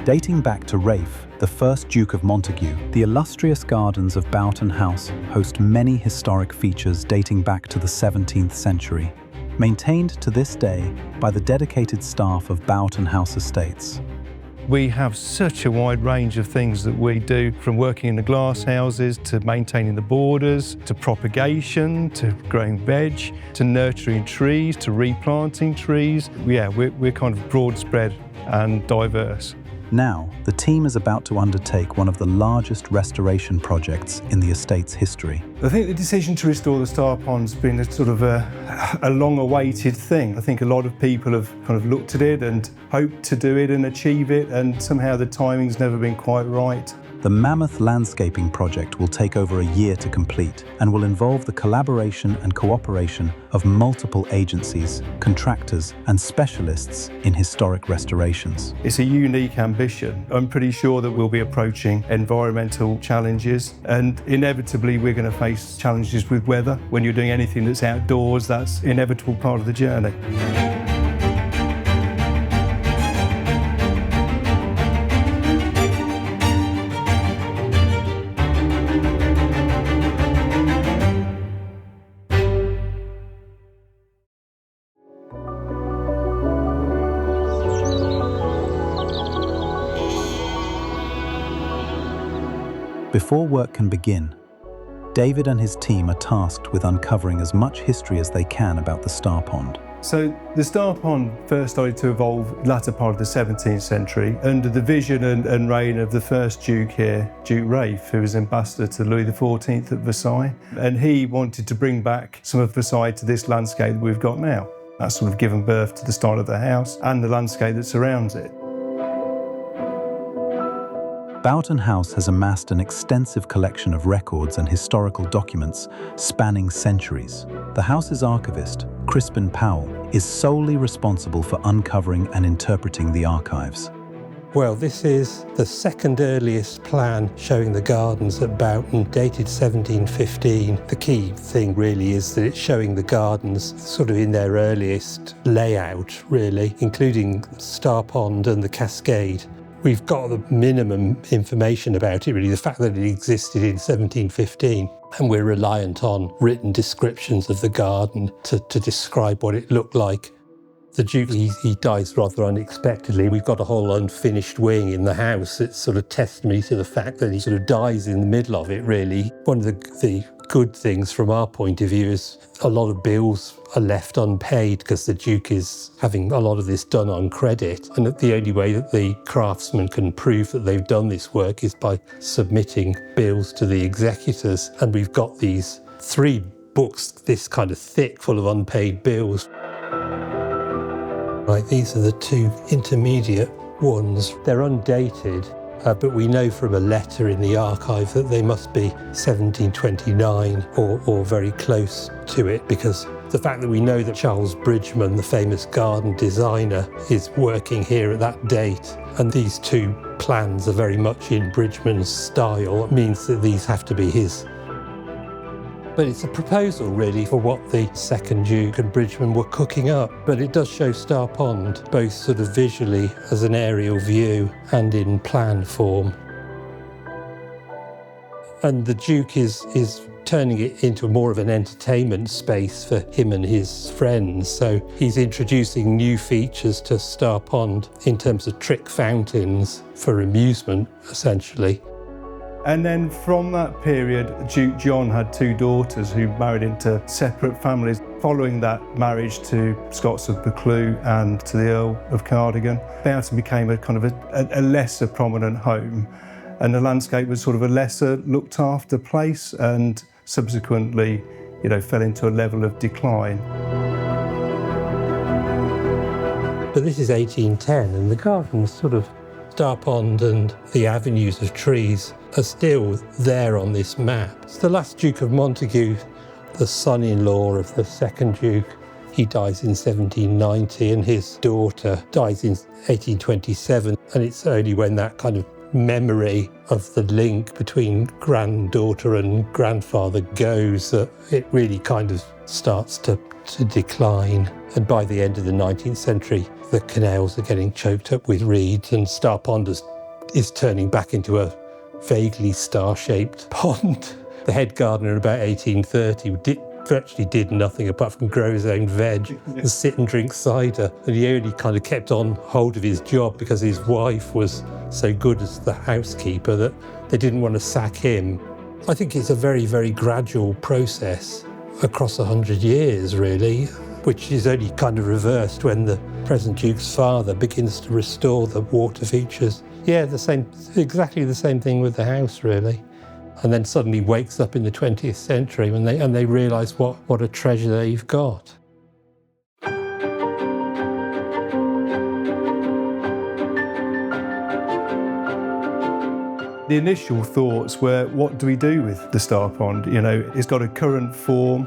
Dating back to Ralph, the first Duke of Montagu, the illustrious gardens of Boughton House host many historic features dating back to the 17th century, maintained to this day by the dedicated staff of Boughton House estates. We have such a wide range of things that we do, from working in the glass houses to maintaining the borders, to propagation, to growing veg, to nurturing trees, to replanting trees. Yeah, we're kind of broad spread and diverse. Now, the team is about to undertake one of the largest restoration projects in the estate's history. I think the decision to restore the star pond's been a sort of a long-awaited thing. I think a lot of people have kind of looked at it and hoped to do it and achieve it, and somehow the timing's never been quite right. The mammoth landscaping project will take over a year to complete and will involve the collaboration and cooperation of multiple agencies, contractors, and specialists in historic restorations. It's a unique ambition. I'm pretty sure that we'll be approaching environmental challenges, and inevitably we're going to face challenges with weather. When you're doing anything that's outdoors, that's an inevitable part of the journey. Before work can begin, David and his team are tasked with uncovering as much history as they can about the star pond. So the star pond first started to evolve latter part of the 17th century under the vision and reign of the first Duke here, Duke Ralph, who was ambassador to Louis XIV at Versailles. And he wanted to bring back some of Versailles to this landscape that we've got now. That's sort of given birth to the style of the house and the landscape that surrounds it. Boughton House has amassed an extensive collection of records and historical documents spanning centuries. The house's archivist, Crispin Powell, is solely responsible for uncovering and interpreting the archives. Well, this is the second earliest plan showing the gardens at Boughton, dated 1715. The key thing really is that it's showing the gardens sort of in their earliest layout, really, including Star Pond and the Cascade. We've got the minimum information about it, really, the fact that it existed in 1715, and we're reliant on written descriptions of the garden to describe what it looked like. The Duke, he dies rather unexpectedly. We've got a whole unfinished wing in the house. It's sort of testimony to the fact that he sort of dies in the middle of it, really. One of the good things from our point of view is a lot of bills are left unpaid because the Duke is having a lot of this done on credit. And the only way that the craftsmen can prove that they've done this work is by submitting bills to the executors. And we've got these 3 books, this kind of thick, full of unpaid bills. Right, these are the 2 intermediate ones. They're undated, but we know from a letter in the archive that they must be 1729 or very close to it, because the fact that we know that Charles Bridgman, the famous garden designer, is working here at that date, and these 2 plans are very much in Bridgman's style, it means that these have to be his. But it's a proposal, really, for what the second Duke and Bridgman were cooking up. But it does show Star Pond, both sort of visually as an aerial view and in plan form. And the Duke is turning it into more of an entertainment space for him and his friends. So he's introducing new features to Star Pond in terms of trick fountains for amusement, essentially. And then from that period, Duke John had 2 daughters who married into separate families. Following that marriage to Scots of Buccleuch and to the Earl of Cardigan, Boughton became a kind of a lesser prominent home, and the landscape was sort of a lesser looked after place, and subsequently, fell into a level of decline. But this is 1810, and the gardens sort of Star Pond and the avenues of trees are still there on this map. It's the last Duke of Montagu, the son-in-law of the second Duke. He dies in 1790 and his daughter dies in 1827. And it's only when that kind of memory of the link between granddaughter and grandfather goes that it really kind of starts to decline. And by the end of the 19th century, the canals are getting choked up with reeds, and Star Pond is turning back into a vaguely star-shaped pond. The head gardener in about 1830 virtually did nothing apart from grow his own veg and sit and drink cider. And he only kind of kept on hold of his job because his wife was so good as the housekeeper that they didn't want to sack him. I think it's a very, very gradual process across 100 years, really, which is only kind of reversed when the present Duke's father begins to restore the water features. Yeah, exactly the same thing with the house, really. And then suddenly wakes up in the 20th century and they realise what a treasure they've got. The initial thoughts were, what do we do with the Star Pond? You know, it's got a current form.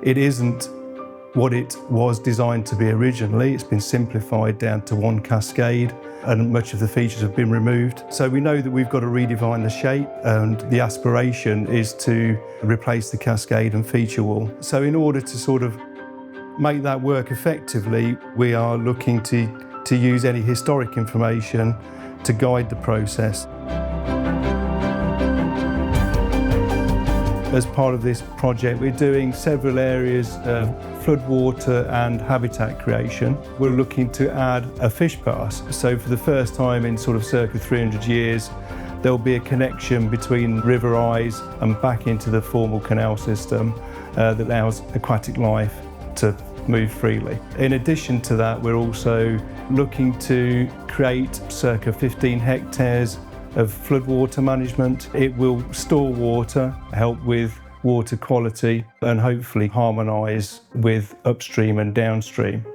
It isn't what it was designed to be originally. It's been simplified down to one cascade, and much of the features have been removed. So we know that we've got to redefine the shape, and the aspiration is to replace the cascade and feature wall. So in order to sort of make that work effectively, we are looking to use any historic information to guide the process. As part of this project, we're doing several areas of floodwater and habitat creation. We're looking to add a fish pass. So for the first time in sort of circa 300 years, there'll be a connection between River Eyes and back into the formal canal system that allows aquatic life to move freely. In addition to that, we're also looking to create circa 15 hectares of floodwater management. It will store water, help with water quality, and hopefully harmonise with upstream and downstream.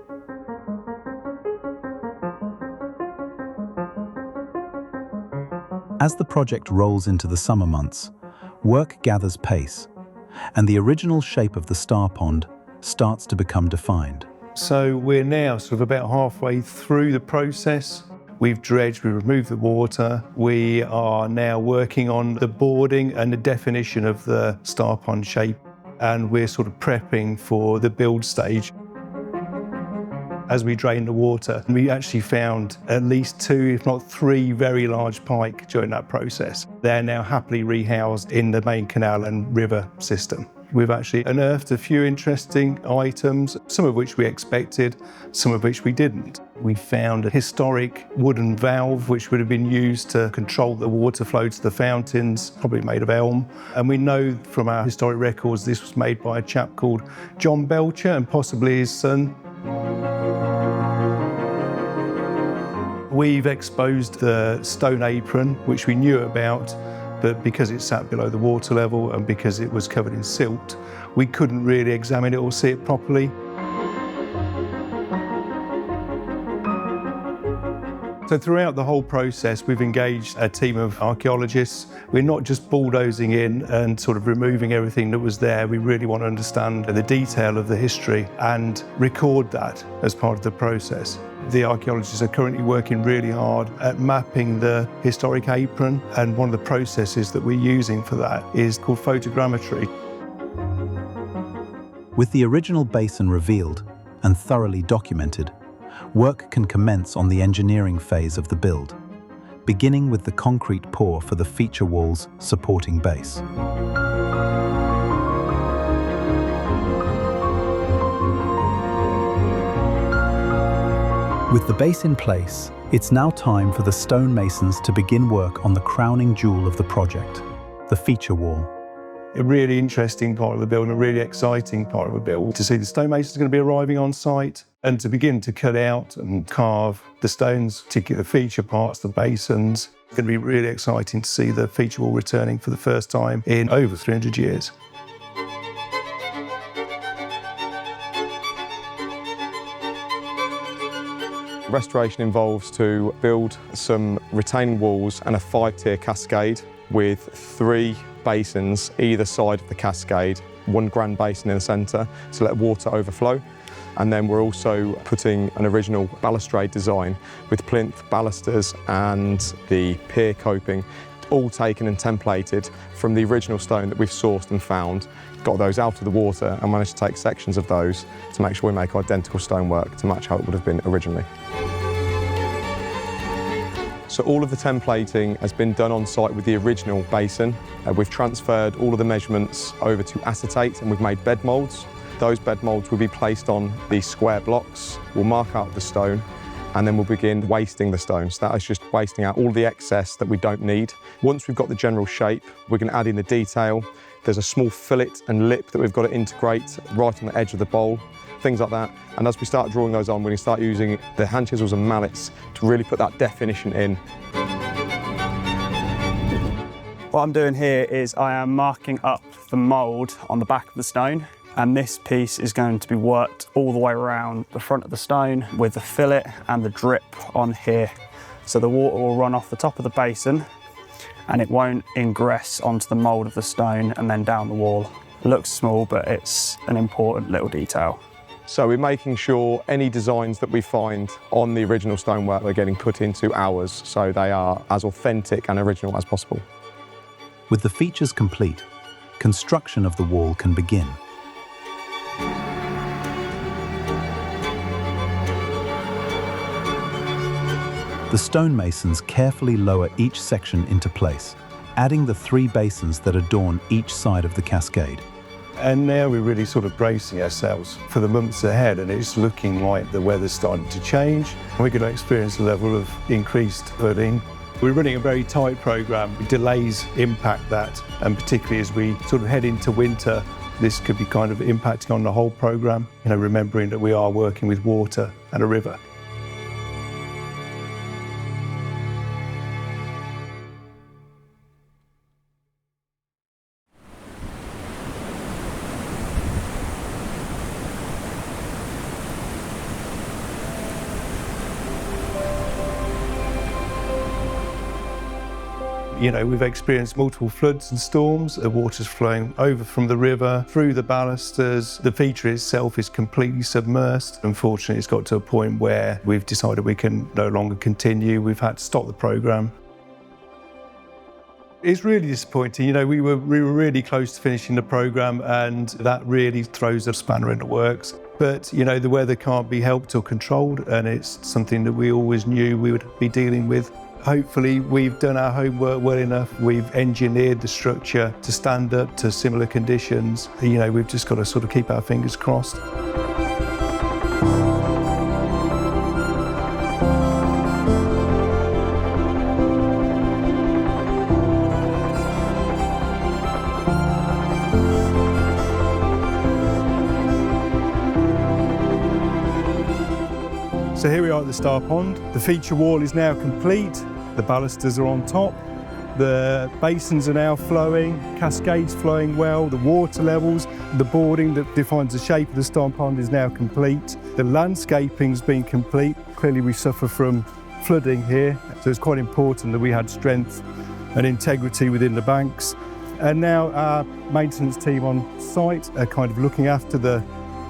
As the project rolls into the summer months, work gathers pace, and the original shape of the Star Pond starts to become defined. So we're now sort of about halfway through the process. We've dredged, we've removed the water. We are now working on the boarding and the definition of the Star Pond shape, and we're sort of prepping for the build stage. As we drain the water, we actually found at least 2, if not 3, very large pike during that process. They're now happily rehoused in the main canal and river system. We've actually unearthed a few interesting items, some of which we expected, some of which we didn't. We found a historic wooden valve which would have been used to control the water flow to the fountains, probably made of elm. And we know from our historic records this was made by a chap called John Belcher and possibly his son. We've exposed the stone apron, which we knew about, but because it sat below the water level and because it was covered in silt, we couldn't really examine it or see it properly. So throughout the whole process, we've engaged a team of archaeologists. We're not just bulldozing in and sort of removing everything that was there. We really want to understand the detail of the history and record that as part of the process. The archaeologists are currently working really hard at mapping the historic apron, and one of the processes that we're using for that is called photogrammetry. With the original basin revealed and thoroughly documented, work can commence on the engineering phase of the build, beginning with the concrete pour for the feature wall's supporting base. With the base in place, it's now time for the stonemasons to begin work on the crowning jewel of the project, the feature wall. A really interesting part of the build and a really exciting part of the build to see the stonemasons going to be arriving on site and to begin to cut out and carve the stones, particularly the feature parts, the basins. It's going to be really exciting to see the feature wall returning for the first time in over 300 years. Restoration involves to build some retaining walls and a 5-tier cascade with 3 basins either side of the cascade, 1 grand basin in the centre to let water overflow. And then we're also putting an original balustrade design with plinth balusters and the pier coping all taken and templated from the original stone that we've sourced and found, got those out of the water and managed to take sections of those to make sure we make identical stonework to match how it would have been originally. So all of the templating has been done on site with the original basin. We've transferred all of the measurements over to acetate and we've made bed moulds. Those bed moulds will be placed on these square blocks. We'll mark out the stone and then we'll begin wasting the stone. So that is just wasting out all the excess that we don't need. Once we've got the general shape, we're going to add in the detail. There's a small fillet and lip that we've got to integrate right on the edge of the bowl, things like that. And as we start drawing those on, we're going to start using the hand chisels and mallets to really put that definition in. What I'm doing here is I am marking up the mould on the back of the stone, and this piece is going to be worked all the way around the front of the stone with the fillet and the drip on here. So the water will run off the top of the basin and it won't ingress onto the mould of the stone and then down the wall. It looks small, but it's an important little detail. So we're making sure any designs that we find on the original stonework are getting put into ours, so they are as authentic and original as possible. With the features complete, construction of the wall can begin. The stonemasons carefully lower each section into place, adding the 3 basins that adorn each side of the cascade. And now we're really sort of bracing ourselves for the months ahead, and it's looking like the weather's starting to change. We're going to experience a level of increased flooding. We're running a very tight programme. Delays impact that, and particularly as we sort of head into winter, this could be kind of impacting on the whole programme, you know, remembering that we are working with water and a river. You know, we've experienced multiple floods and storms. The water's flowing over from the river, through the balusters. The feature itself is completely submersed. Unfortunately, it's got to a point where we've decided we can no longer continue. We've had to stop the programme. It's really disappointing. You know, we were really close to finishing the programme, and that really throws a spanner in the works. But, you know, the weather can't be helped or controlled, and it's something that we always knew we would be dealing with. Hopefully we've done our homework well enough. We've engineered the structure to stand up to similar conditions. You know, we've just got to sort of keep our fingers crossed. So here we are at the Star Pond. The feature wall is now complete. The balusters are on top. The basins are now flowing, cascades flowing well, the water levels, the boarding that defines the shape of the Star Pond is now complete. The landscaping's been complete. Clearly we suffer from flooding here, so it's quite important that we had strength and integrity within the banks. And now our maintenance team on site are kind of looking after the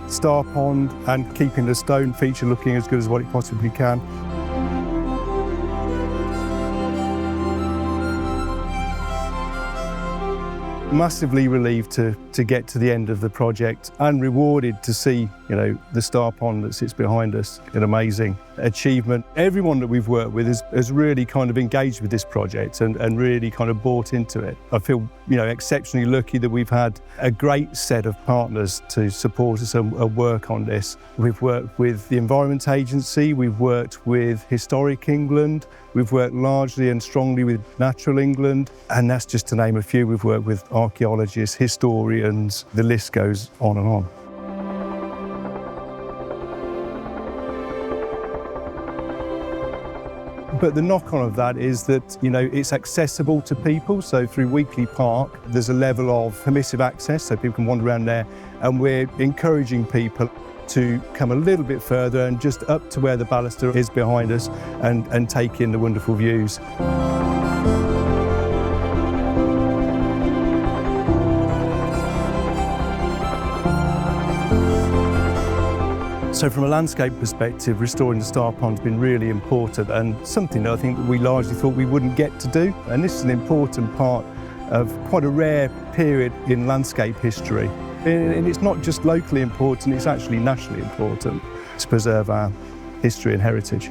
Star Pond and keeping the stone feature looking as good as what it possibly can. Massively relieved to get to the end of the project and rewarded to see, you know, the Star Pond that sits behind us. An amazing achievement. Everyone that we've worked with has really kind of engaged with this project and really kind of bought into it. I feel, you know, exceptionally lucky that we've had a great set of partners to support us and work on this. We've worked with the Environment Agency, we've worked with Historic England, we've worked largely and strongly with Natural England, and that's just to name a few. We've worked with archaeologists, historians, the list goes on and on. But the knock-on of that is that, you know, it's accessible to people. So through Weekly Park, there's a level of permissive access, so people can wander around there. And we're encouraging people to come a little bit further and just up to where the baluster is behind us and take in the wonderful views. So from a landscape perspective, restoring the star pond's been really important and something that I think we largely thought we wouldn't get to do. And this is an important part of quite a rare period in landscape history. And it's not just locally important, it's actually nationally important to preserve our history and heritage.